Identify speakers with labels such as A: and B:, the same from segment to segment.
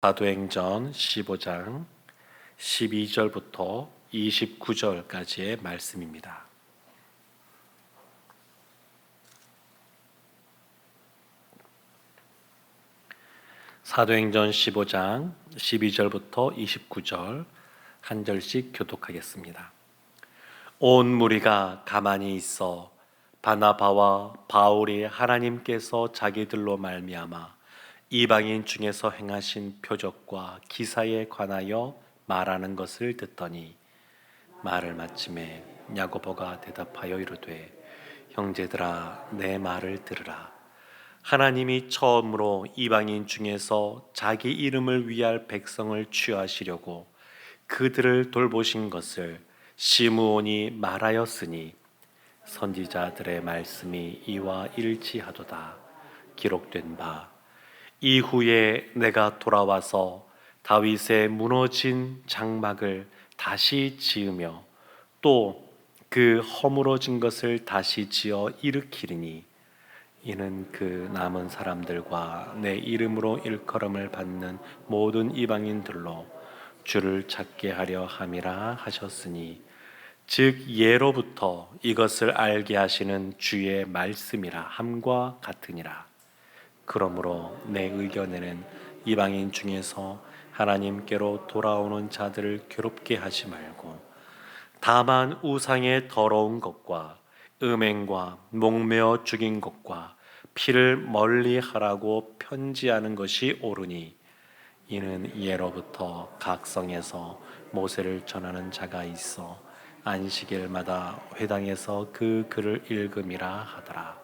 A: 사도행전 15장 12절부터 29절까지의 말씀입니다. 사도행전 15장 12절부터 29절 한 절씩 교독하겠습니다. 온 무리가 가만히 있어 바나바와 바울이 하나님께서 자기들로 말미암아 이방인 중에서 행하신 표적과 기사에 관하여 말하는 것을 듣더니 말을 마침에 야고보가 대답하여 이르되 형제들아 내 말을 들으라. 하나님이 처음으로 이방인 중에서 자기 이름을 위할 백성을 취하시려고 그들을 돌보신 것을 시므온이 말하였으니 선지자들의 말씀이 이와 일치하도다. 기록된 바 이후에 내가 돌아와서 다윗의 무너진 장막을 다시 지으며 또 그 허물어진 것을 다시 지어 일으키리니 이는 그 남은 사람들과 내 이름으로 일컬음을 받는 모든 이방인들로 주를 찾게 하려 함이라 하셨으니 즉 예로부터 이것을 알게 하시는 주의 말씀이라 함과 같으니라. 그러므로 내 의견에는 이방인 중에서 하나님께로 돌아오는 자들을 괴롭게 하지 말고 다만 우상의 더러운 것과 음행과 목매어 죽인 것과 피를 멀리하라고 편지하는 것이 옳으니 이는 예로부터 각 성에서 모세를 전하는 자가 있어 안식일마다 회당에서 그 글을 읽음이라 하더라.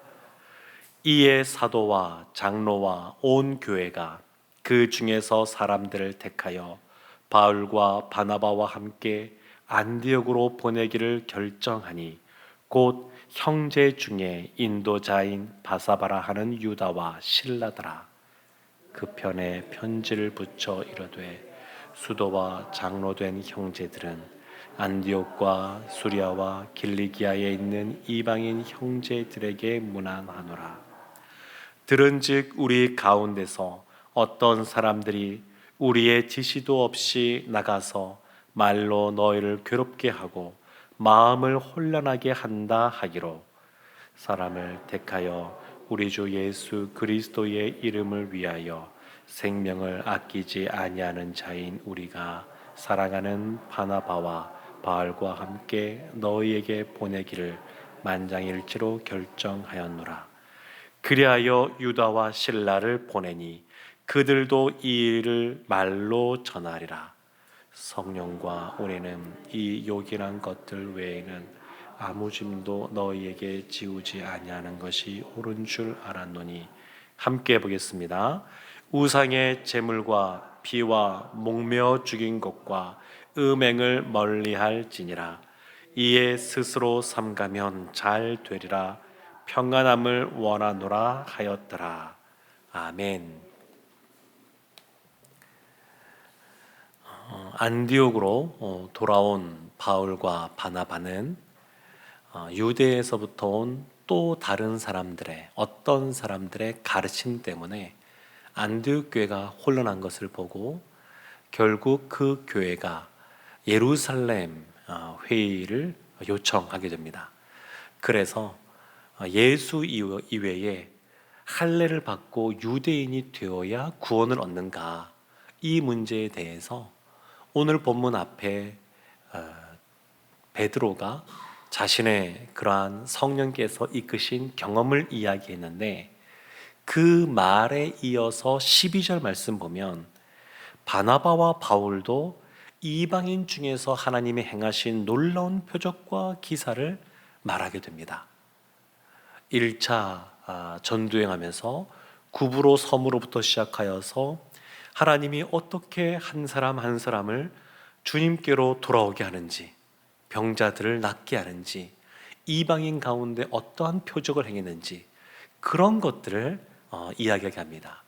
A: 이에 사도와 장로와 온 교회가 그 중에서 사람들을 택하여 바울과 바나바와 함께 안디옥으로 보내기를 결정하니 곧 형제 중에 인도자인 바사바라 하는 유다와 실라더라. 그 편에 편지를 붙여 이르되 수도와 장로된 형제들은 안디옥과 수리아와 길리기아에 있는 이방인 형제들에게 문안하노라. 들은즉 우리 가운데서 어떤 사람들이 우리의 지시도 없이 나가서 말로 너희를 괴롭게 하고 마음을 혼란하게 한다 하기로 사람을 택하여 우리 주 예수 그리스도의 이름을 위하여 생명을 아끼지 아니하는 자인 우리가 사랑하는 바나바와 바울과 함께 너희에게 보내기를 만장일치로 결정하였노라. 그리하여 유다와 실라를 보내니 그들도 이 일을 말로 전하리라. 성령과 우리는 이 요긴한 것들 외에는 아무 짐도 너희에게 지우지 아니하는 것이 옳은 줄 알았노니. 함께 보겠습니다. 우상의 제물과 피와 목매어 죽인 것과 음행을 멀리할지니라. 이에 스스로 삼가면 잘 되리라. 평안함을 원하노라 하였더라. 아멘. 안디옥으로 돌아온 바울과 바나바는 유대에서부터 온 또 다른 사람들의 어떤 사람들의 가르침 때문에 안디옥 교회가 혼란한 것을 보고 결국 그 교회가 예루살렘 회의를 요청하게 됩니다. 그래서 예수 이외에 할례를 받고 유대인이 되어야 구원을 얻는가, 이 문제에 대해서 오늘 본문 앞에 베드로가 자신의 그러한 성령께서 이끄신 경험을 이야기했는데 그 말에 이어서 12절 말씀 보면 바나바와 바울도 이방인 중에서 하나님이 행하신 놀라운 표적과 기사를 말하게 됩니다. 1차 전도행하면서 구브로 섬으로부터 시작하여서 하나님이 어떻게 한 사람 한 사람을 주님께로 돌아오게 하는지, 병자들을 낫게 하는지, 이방인 가운데 어떠한 표적을 행했는지 그런 것들을 이야기하게 합니다.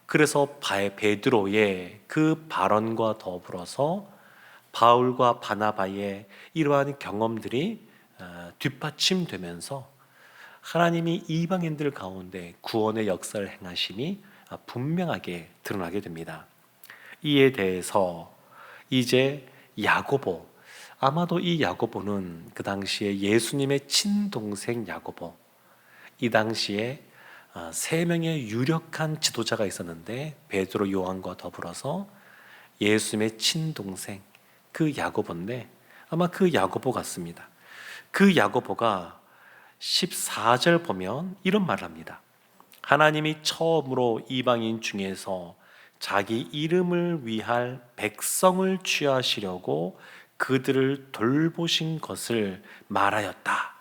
A: 그래서 베드로의 그 발언과 더불어서 바울과 바나바의 이러한 경험들이 뒷받침되면서 하나님이 이방인들 가운데 구원의 역사를 행하심이 분명하게 드러나게 됩니다. 이에 대해서 이제 야고보, 아마도 이 야고보는 그 당시에 예수님의 친동생 야고보, 이 당시에 세 명의 유력한 지도자가 있었는데 베드로, 요한과 더불어서 예수님의 친동생 그 야고보인데 아마 그 야고보 같습니다. 그 야고보가 14절 보면 이런 말을 합니다. 하나님이 처음으로 이방인 중에서 자기 이름을 위할 백성을 취하시려고 그들을 돌보신 것을 말하였다.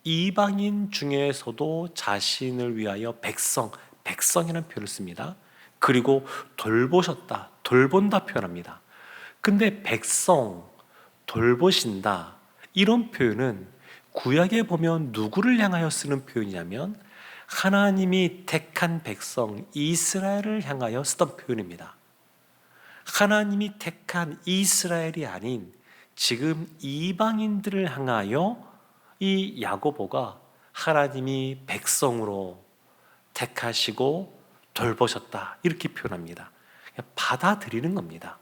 A: 이방인 중에서도 자신을 위하여 백성이라는 표현을 씁니다. 그리고 돌보셨다, 돌본다 표현합니다. 근데 백성, 돌보신다 이런 표현은 구약에 보면 누구를 향하여 쓰는 표현이냐면 하나님이 택한 백성 이스라엘을 향하여 쓰던 표현입니다. 하나님이 택한 이스라엘이 아닌 지금 이방인들을 향하여 이 야고보가 하나님이 백성으로 택하시고 돌보셨다 이렇게 표현합니다. 받아들이는 겁니다.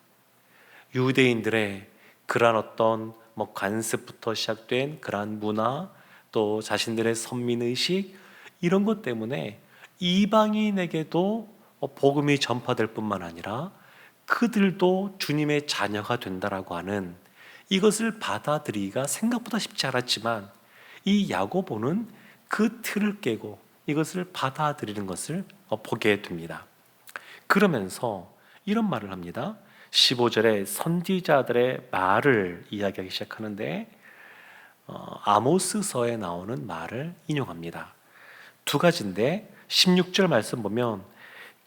A: 유대인들의 그러한 어떤 관습부터 시작된 그러한 문화, 또 자신들의 선민의식 이런 것 때문에 이방인에게도 복음이 전파될 뿐만 아니라 그들도 주님의 자녀가 된다라고 하는 이것을 받아들이기가 생각보다 쉽지 않았지만 이 야고보는 그 틀을 깨고 이것을 받아들이는 것을 보게 됩니다. 그러면서 이런 말을 합니다. 15절에 선지자들의 말을 이야기하기 시작하는데 아모스서에 나오는 말을 인용합니다. 두 가지인데 16절 말씀 보면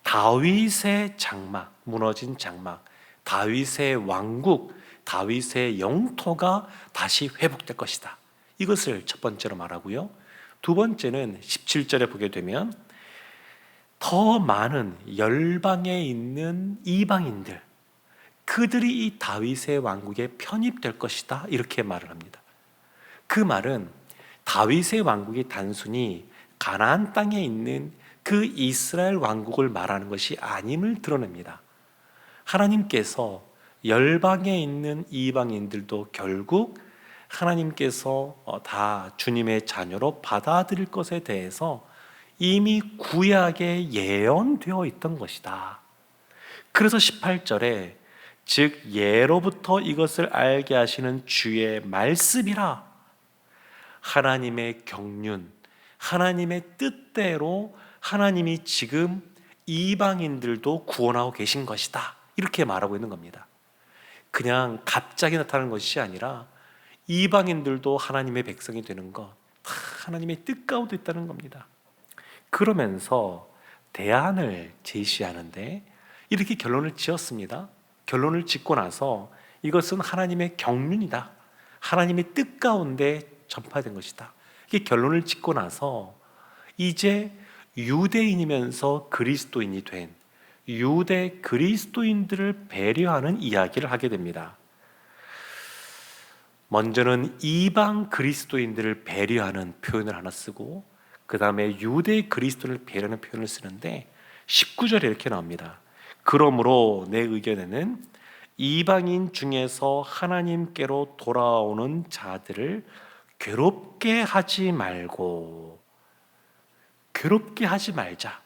A: 다윗의 장막, 무너진 장막, 다윗의 왕국, 다윗의 영토가 다시 회복될 것이다. 이것을 첫 번째로 말하고요. 두 번째는 17절에 보게 되면 더 많은 열방에 있는 이방인들, 그들이 이 다윗의 왕국에 편입될 것이다 이렇게 말을 합니다. 그 말은 다윗의 왕국이 단순히 가나안 땅에 있는 그 이스라엘 왕국을 말하는 것이 아님을 드러냅니다. 하나님께서 열방에 있는 이방인들도 결국 하나님께서 다 주님의 자녀로 받아들일 것에 대해서 이미 구약에 예언되어 있던 것이다. 그래서 18절에 즉 예로부터 이것을 알게 하시는 주의 말씀이라, 하나님의 경륜, 하나님의 뜻대로 하나님이 지금 이방인들도 구원하고 계신 것이다 이렇게 말하고 있는 겁니다. 그냥 갑자기 나타나는 것이 아니라 이방인들도 하나님의 백성이 되는 것, 하나님의 뜻 가운데 있다는 겁니다. 그러면서 대안을 제시하는데 이렇게 결론을 지었습니다. 결론을 짓고 나서 이것은 하나님의 경륜이다, 하나님의 뜻 가운데 전파된 것이다, 이게 결론을 짓고 나서 이제 유대인이면서 그리스도인이 된 유대 그리스도인들을 배려하는 이야기를 하게 됩니다. 먼저는 이방 그리스도인들을 배려하는 표현을 하나 쓰고 그 다음에 유대 그리스도인을 배려하는 표현을 쓰는데 19절에 이렇게 나옵니다. 그러므로 내 의견에는 이방인 중에서 하나님께로 돌아오는 자들을 괴롭게 하지 말자.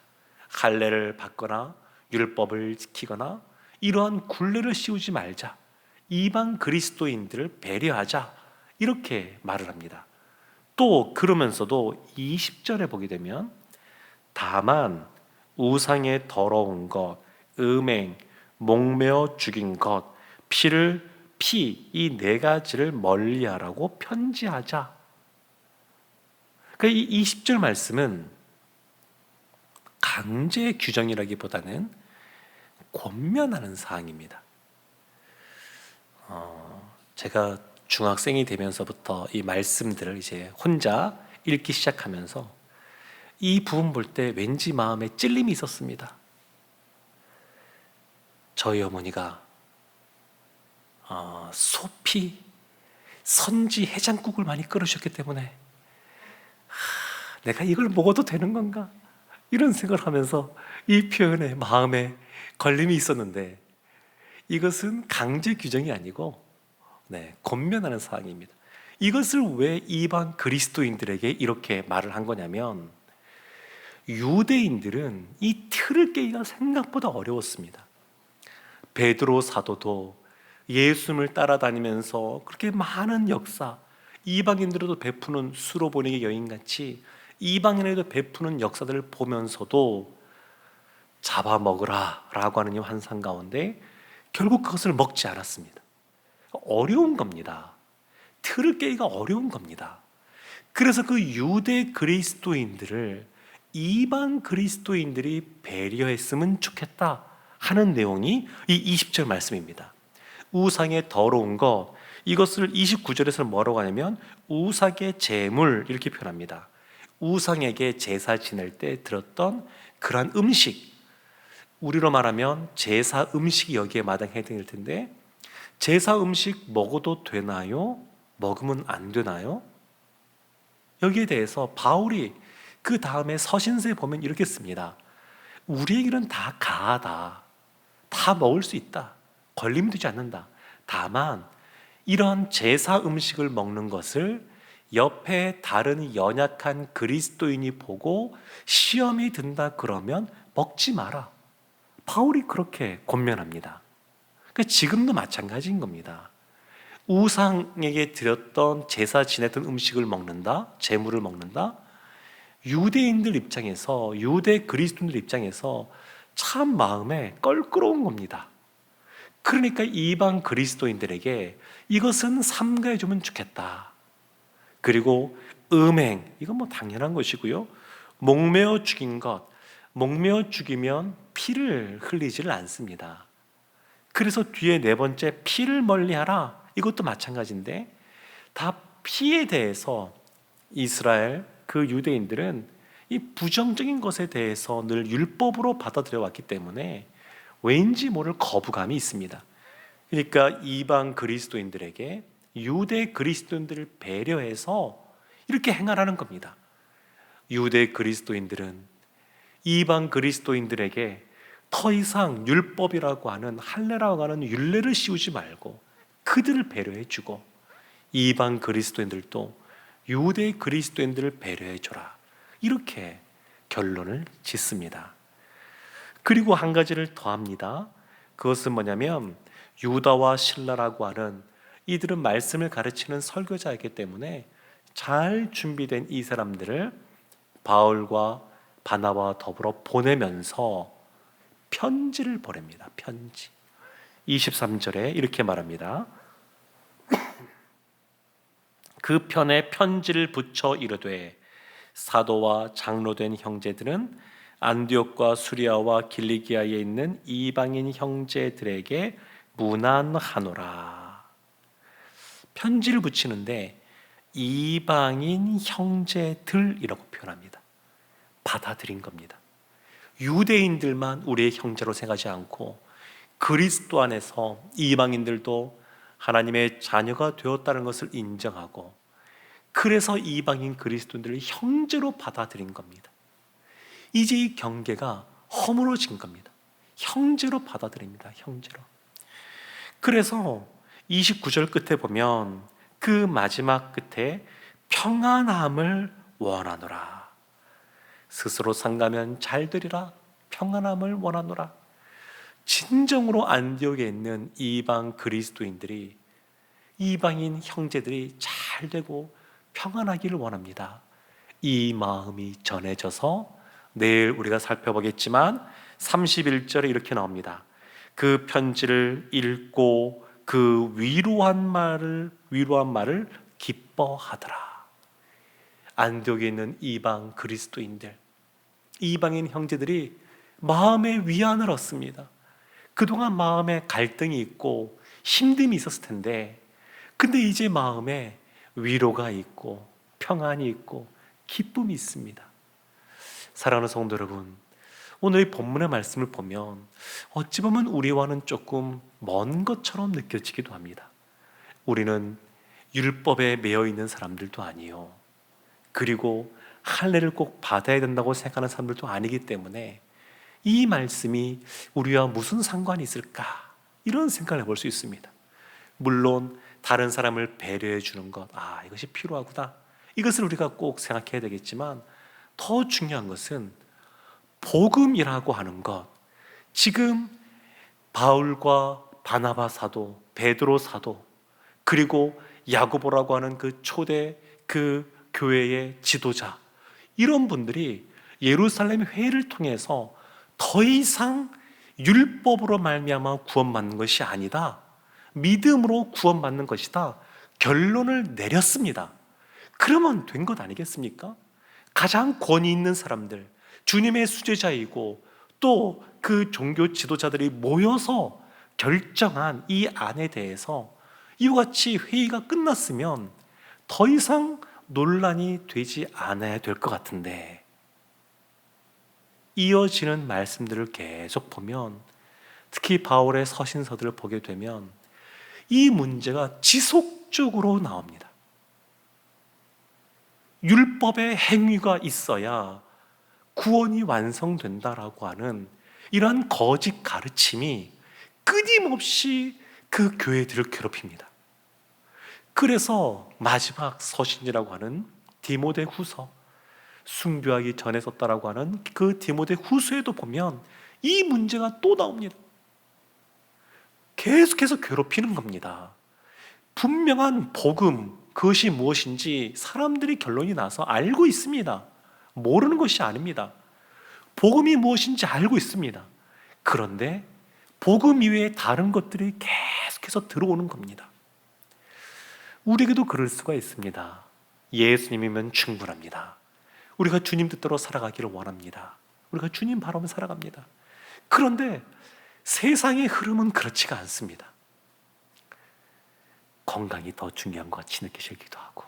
A: 할례를 받거나 율법을 지키거나 이러한 굴레를 씌우지 말자. 이방 그리스도인들을 배려하자. 이렇게 말을 합니다. 또 그러면서도 20절에 보게 되면 다만 우상의 더러운 것, 음행, 목매어 죽인 것, 피 이 네 가지를 멀리하라고 편지하자. 그러니까 이 20절 말씀은 강제 규정이라기보다는 권면하는 사항입니다. 제가 중학생이 되면서부터 이 말씀들을 이제 혼자 읽기 시작하면서 이 부분 볼 때 왠지 마음에 찔림이 있었습니다. 저희 어머니가 소피 선지 해장국을 많이 끓으셨기 때문에 내가 이걸 먹어도 되는 건가? 이런 생각을 하면서 이 표현에 마음에 걸림이 있었는데 이것은 강제 규정이 아니고 권면하는 사항입니다. 이것을 왜 이방 그리스도인들에게 이렇게 말을 한 거냐면, 유대인들은 이 틀을 깨기가 생각보다 어려웠습니다. 베드로 사도도 예수님을 따라다니면서 그렇게 많은 역사, 이방인들에도 베푸는 수로 보내기 여인같이 이방인에도 베푸는 역사들을 보면서도 잡아먹으라 라고 하는 이 환상 가운데 결국 그것을 먹지 않았습니다. 어려운 겁니다. 틀을 깨기가 어려운 겁니다. 그래서 그 유대 그리스도인들을 이방 그리스도인들이 배려했으면 좋겠다 하는 내용이 이 20절 말씀입니다. 우상의 더러운 것, 이것을 29절에서 뭐라고 하냐면 우상의 제물 이렇게 표현합니다. 우상에게 제사 지낼 때 들었던 그러한 음식, 우리로 말하면 제사 음식이 여기에 마땅히 해당될 텐데, 제사 음식 먹어도 되나요? 먹으면 안 되나요? 여기에 대해서 바울이 그 다음에 서신서에 보면 이렇게 씁니다. 우리에게는 다 가하다. 다 먹을 수 있다. 걸림이 되지 않는다. 다만 이런 제사 음식을 먹는 것을 옆에 다른 연약한 그리스도인이 보고 시험이 든다 그러면 먹지 마라. 바울이 그렇게 권면합니다. 그러니까 지금도 마찬가지인 겁니다. 우상에게 드렸던 제사 지냈던 음식을 먹는다, 제물을 먹는다. 유대인들 입장에서, 유대 그리스도인들 입장에서 참 마음에 껄끄러운 겁니다. 그러니까 이방 그리스도인들에게 이것은 삼가해 주면 좋겠다. 그리고 음행, 이건 뭐 당연한 것이고요. 목매어 죽인 것, 목매어 죽이면 피를 흘리지를 않습니다. 그래서 뒤에 네 번째 피를 멀리하라, 이것도 마찬가지인데, 다 피에 대해서 이스라엘 그 유대인들은 이 부정적인 것에 대해서 늘 율법으로 받아들여 왔기 때문에 왠지 모를 거부감이 있습니다. 그러니까 이방 그리스도인들에게 유대 그리스도인들을 배려해서 이렇게 행하라는 겁니다. 유대 그리스도인들은 이방 그리스도인들에게 더 이상 율법이라고 하는, 할례라고 하는 율례를 씌우지 말고 그들을 배려해주고, 이방 그리스도인들도 유대 그리스도인들을 배려해줘라, 이렇게 결론을 짓습니다. 그리고 한 가지를 더합니다. 그것은 뭐냐면, 유다와 실라라고 하는 이들은 말씀을 가르치는 설교자이기 때문에 잘 준비된 이 사람들을 바울과 바나바와 더불어 보내면서 편지를 보냅니다. 편지. 23절에 이렇게 말합니다. 그 편에 편지를 붙여 이르되 사도와 장로된 형제들은 안디옥과 수리아와 길리기아에 있는 이방인 형제들에게 문안하노라. 편지를 붙이는데 이방인 형제들이라고 표현합니다. 받아들인 겁니다. 유대인들만 우리의 형제로 생각하지 않고 그리스도 안에서 이방인들도 하나님의 자녀가 되었다는 것을 인정하고, 그래서 이방인 그리스도인들을 형제로 받아들인 겁니다. 이제 이 경계가 허물어진 겁니다. 형제로 받아들입니다. 형제로. 그래서 29절 끝에 보면 그 마지막 끝에 평안함을 원하노라. 스스로 상가면 잘 되리라. 평안함을 원하노라. 진정으로 안디옥에 있는 이방 그리스도인들이, 이방인 형제들이 잘 되고 평안하기를 원합니다. 이 마음이 전해져서 내일 우리가 살펴보겠지만 31절에 이렇게 나옵니다. 그 편지를 읽고 그 위로한 말을 기뻐하더라. 안디옥에 있는 이방 그리스도인들, 이방인 형제들이 마음의 위안을 얻습니다. 그동안 마음에 갈등이 있고 힘듦이 있었을 텐데, 근데 이제 마음에 위로가 있고 평안이 있고 기쁨이 있습니다. 사랑하는 성도 여러분, 오늘 이 본문의 말씀을 보면 어찌 보면 우리와는 조금 먼 것처럼 느껴지기도 합니다. 우리는 율법에 매여 있는 사람들도 아니요, 그리고 할례를 꼭 받아야 된다고 생각하는 사람들도 아니기 때문에 이 말씀이 우리와 무슨 상관이 있을까, 이런 생각을 해볼 수 있습니다. 물론 다른 사람을 배려해 주는 것, 이것이 필요하구나, 이것을 우리가 꼭 생각해야 되겠지만, 더 중요한 것은 복음이라고 하는 것, 지금 바울과 바나바 사도, 베드로 사도, 그리고 야고보라고 하는 그 초대 그 교회의 지도자, 이런 분들이 예루살렘 회의를 통해서 더 이상 율법으로 말미암아 구원받는 것이 아니다, 믿음으로 구원받는 것이다, 결론을 내렸습니다. 그러면 된 것 아니겠습니까? 가장 권위 있는 사람들, 주님의 수제자이고 또 그 종교 지도자들이 모여서 결정한 이 안에 대해서 이와 같이 회의가 끝났으면 더 이상 논란이 되지 않아야 될 것 같은데, 이어지는 말씀들을 계속 보면, 특히 바울의 서신서들을 보게 되면 이 문제가 지속적으로 나옵니다. 율법의 행위가 있어야 구원이 완성된다라고 하는 이러한 거짓 가르침이 끊임없이 그 교회들을 괴롭힙니다. 그래서 마지막 서신이라고 하는 디모데후서, 순교하기 전에 썼다라고 하는 그 디모데후서에도 보면 이 문제가 또 나옵니다. 계속해서 괴롭히는 겁니다. 분명한 복음, 그것이 무엇인지 사람들이 결론이 나서 알고 있습니다. 모르는 것이 아닙니다. 복음이 무엇인지 알고 있습니다. 그런데 복음 이외에 다른 것들이 계속해서 들어오는 겁니다. 우리에게도 그럴 수가 있습니다. 예수님이면 충분합니다. 우리가 주님 뜻대로 살아가기를 원합니다. 우리가 주님 바라보며 살아갑니다. 그런데 세상의 흐름은 그렇지가 않습니다. 건강이 더 중요한 것 같이 느끼시기도 하고,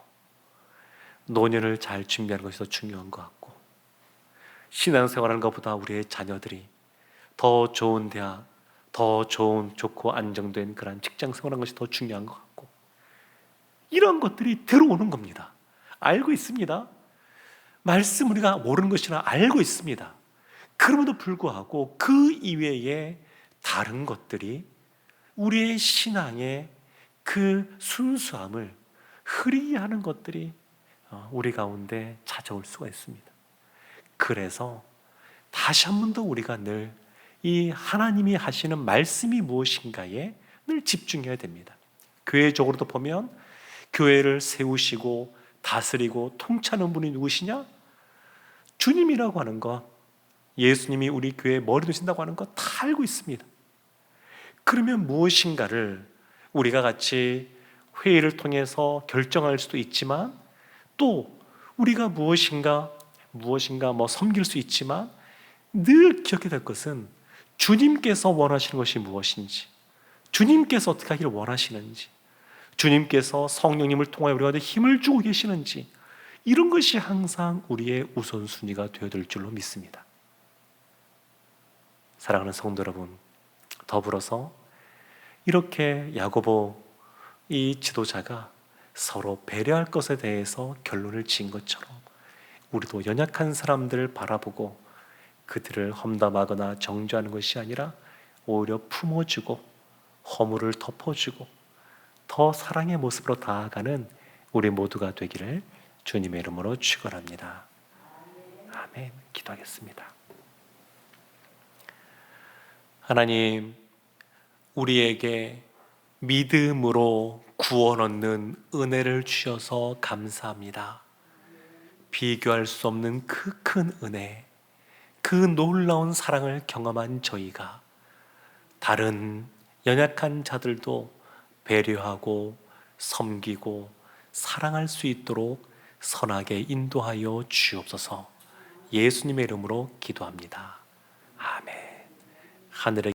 A: 노년을 잘 준비하는 것이 더 중요한 것 같고, 신앙생활하는 것보다 우리의 자녀들이 더 좋은 대학, 더 좋고 안정된 그런 직장 생활하는 것이 더 중요한 것 같고, 이런 것들이 들어오는 겁니다. 알고 있습니다. 말씀 우리가 모르는 것이라 알고 있습니다. 그럼에도 불구하고 그 이외에 다른 것들이 우리의 신앙의 그 순수함을 흐리게 하는 것들이 우리 가운데 찾아올 수가 있습니다. 그래서 다시 한 번 더 우리가 늘 이 하나님이 하시는 말씀이 무엇인가에 늘 집중해야 됩니다. 교회적으로도 보면 교회를 세우시고 다스리고 통치하는 분이 누구시냐? 주님이라고 하는 것, 예수님이 우리 교회의 머리 되신다고 하는 것 다 알고 있습니다. 그러면 무엇인가를 우리가 같이 회의를 통해서 결정할 수도 있지만, 또 우리가 무엇인가 섬길 수 있지만, 늘 기억해야 될 것은 주님께서 원하시는 것이 무엇인지, 주님께서 어떻게 하기를 원하시는지, 주님께서 성령님을 통하여 우리한테 힘을 주고 계시는지, 이런 것이 항상 우리의 우선순위가 되어야 될 줄로 믿습니다. 사랑하는 성도 여러분, 더불어서 이렇게 야고보 이 지도자가 서로 배려할 것에 대해서 결론을 지은 것처럼, 우리도 연약한 사람들을 바라보고 그들을 험담하거나 정죄하는 것이 아니라 오히려 품어주고 허물을 덮어주고 더 사랑의 모습으로 다가가는 우리 모두가 되기를 주님의 이름으로 축원합니다. 아멘. 기도하겠습니다. 하나님, 우리에게 믿음으로 구원 얻는 은혜를 주셔서 감사합니다. 비교할 수 없는 그 큰 은혜, 그 놀라운 사랑을 경험한 저희가 다른 연약한 자들도 배려하고 섬기고 사랑할 수 있도록 선하게 인도하여 주옵소서. 예수님의 이름으로 기도합니다. 아멘. 하늘의